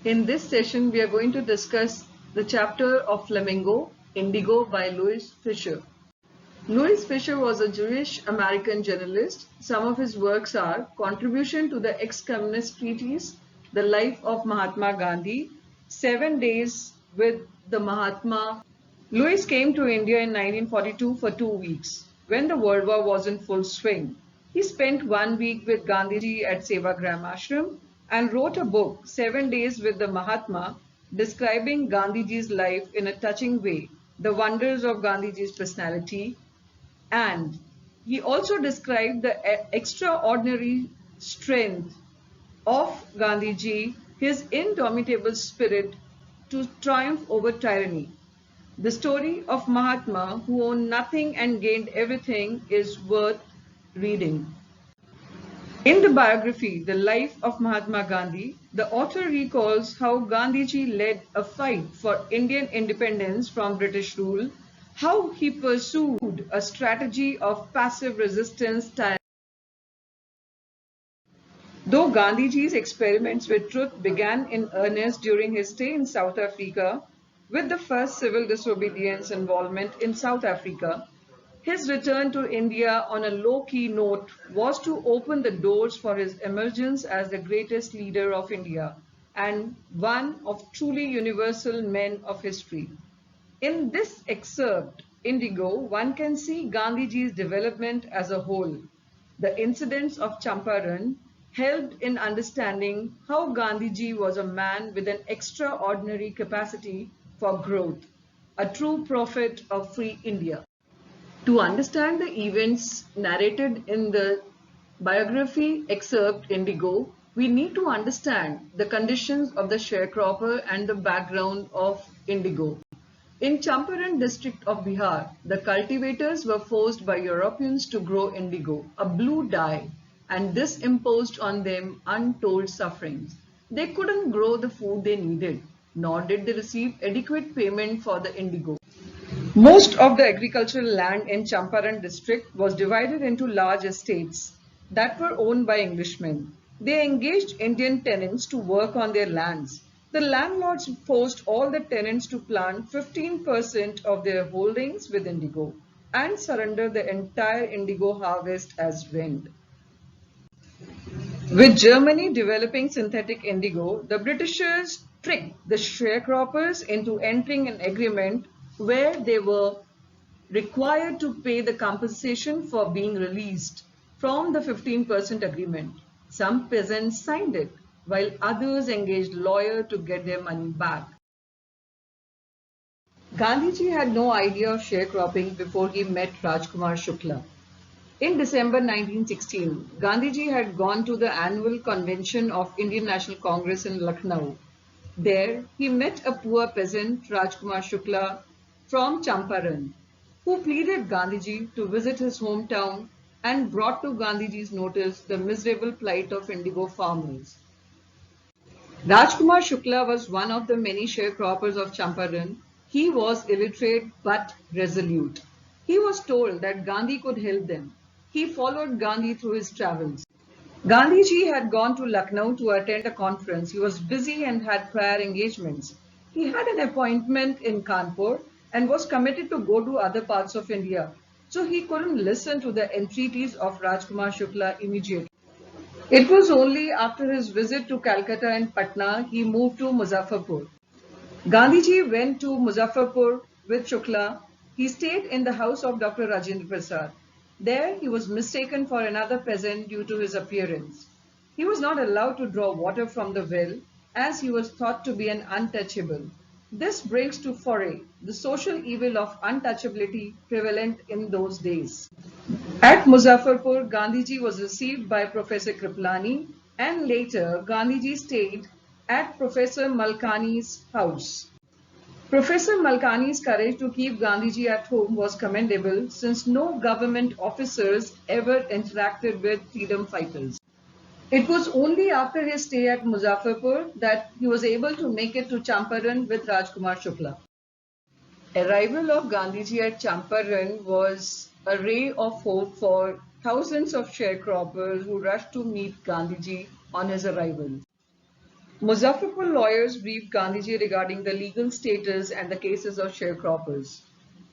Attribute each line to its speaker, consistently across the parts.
Speaker 1: In this session, we are going to discuss the chapter of Flamingo, Indigo by Louis Fisher. Louis Fisher was a Jewish-American journalist. Some of his works are Contribution to the Ex-Communist Treatise, The Life of Mahatma Gandhi, 7 Days with the Mahatma. Louis came to India in 1942 for 2 weeks, when the World War was in full swing. He spent 1 week with Gandhiji at Sevagram Ashram and wrote a book, 7 Days with the Mahatma, describing Gandhiji's life in a touching way, the wonders of Gandhiji's personality, and he also described the extraordinary strength of Gandhiji, his indomitable spirit to triumph over tyranny. The story of Mahatma, who owned nothing and gained everything, is worth reading. In the biography, The Life of Mahatma Gandhi, the author recalls how Gandhiji led a fight for Indian independence from British rule, how he pursued a strategy of passive resistance. Though Gandhiji's experiments with truth began in earnest during his stay in South Africa, with the first civil disobedience involvement in South Africa, his return to India on a low-key note was to open the doors for his emergence as the greatest leader of India and one of truly universal men of history. In this excerpt, Indigo, one can see Gandhiji's development as a whole. The incidents of Champaran helped in understanding how Gandhiji was a man with an extraordinary capacity for growth, a true prophet of free India. To understand the events narrated in the biography excerpt Indigo, we need to understand the conditions of the sharecropper and the background of Indigo. In Champaran district of Bihar, the cultivators were forced by Europeans to grow indigo, a blue dye, and this imposed on them untold sufferings. They couldn't grow the food they needed, nor did they receive adequate payment for the indigo. Most of the agricultural land in Champaran district was divided into large estates that were owned by Englishmen. They engaged Indian tenants to work on their lands. The landlords forced all the tenants to plant 15% of their holdings with indigo and surrender the entire indigo harvest as rent. With Germany developing synthetic indigo, the Britishers tricked the sharecroppers into entering an agreement where they were required to pay the compensation for being released from the 15% agreement. Some peasants signed it, while others engaged lawyers to get their money back. Gandhiji had no idea of sharecropping before he met Rajkumar Shukla. In December 1916, Gandhiji had gone to the annual convention of Indian National Congress in Lucknow. There, he met a poor peasant, Rajkumar Shukla, from Champaran, who pleaded Gandhiji to visit his hometown and brought to Gandhiji's notice the miserable plight of indigo farmers. Rajkumar Shukla was one of the many sharecroppers of Champaran. He was illiterate but resolute. He was told that Gandhi could help them. He followed Gandhi through his travels. Gandhiji had gone to Lucknow to attend a conference. He was busy and had prior engagements. He had an appointment in Kanpur and was committed to go to other parts of India. So he couldn't listen to the entreaties of Rajkumar Shukla immediately. It was only after his visit to Calcutta and Patna he moved to Muzaffarpur. Gandhiji went to Muzaffarpur with Shukla. He stayed in the house of Dr. Rajendra Prasad. There he was mistaken for another peasant due to his appearance. He was not allowed to draw water from the well as he was thought to be an untouchable. This brings to foray the social evil of untouchability prevalent in those days. At Muzaffarpur, Gandhiji was received by Professor Kriplani, and later Gandhiji stayed at Professor Malkani's house. Professor Malkani's courage to keep Gandhiji at home was commendable since no government officers ever interacted with freedom fighters. It was only after his stay at Muzaffarpur that he was able to make it to Champaran with Rajkumar Shukla. Arrival of Gandhiji at Champaran was a ray of hope for thousands of sharecroppers who rushed to meet Gandhiji on his arrival. Muzaffarpur lawyers briefed Gandhiji regarding the legal status and the cases of sharecroppers.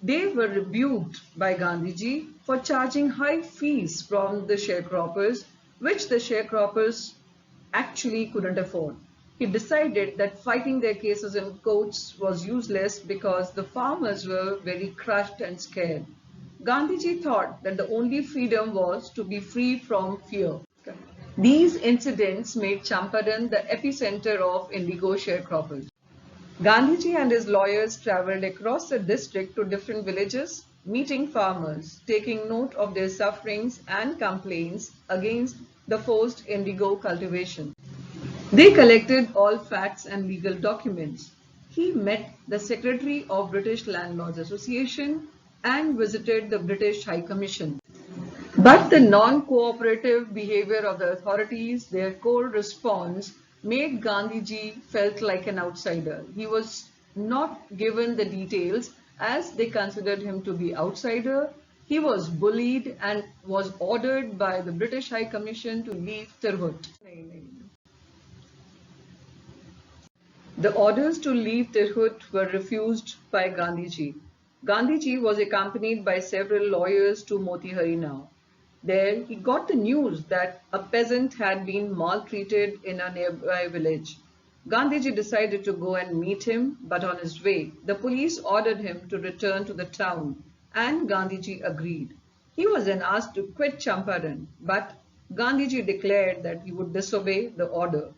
Speaker 1: They were rebuked by Gandhiji for charging high fees from the sharecroppers, which the sharecroppers actually couldn't afford. He decided that fighting their cases in courts was useless because the farmers were very crushed and scared. Gandhiji thought that the only freedom was to be free from fear. These incidents made Champaran the epicenter of Indigo sharecroppers. Gandhiji and his lawyers traveled across the district to different villages, meeting farmers, taking note of their sufferings and complaints against the forced indigo cultivation. They collected all facts and legal documents. He met the Secretary of British Landlords Association and visited the British High Commission. But the non-cooperative behavior of the authorities, their cold response, made Gandhiji felt like an outsider. He was not given the details as they considered him to be outsider. He was bullied and was ordered by the British High Commission to leave Tirhut. The orders to leave Tirhut were refused by Gandhiji. Gandhiji was accompanied by several lawyers to Motihari now. There, he got the news that a peasant had been maltreated in a nearby village. Gandhiji decided to go and meet him, but on his way, the police ordered him to return to the town, and Gandhiji agreed. He was then asked to quit Champaran, but Gandhiji declared that he would disobey the order.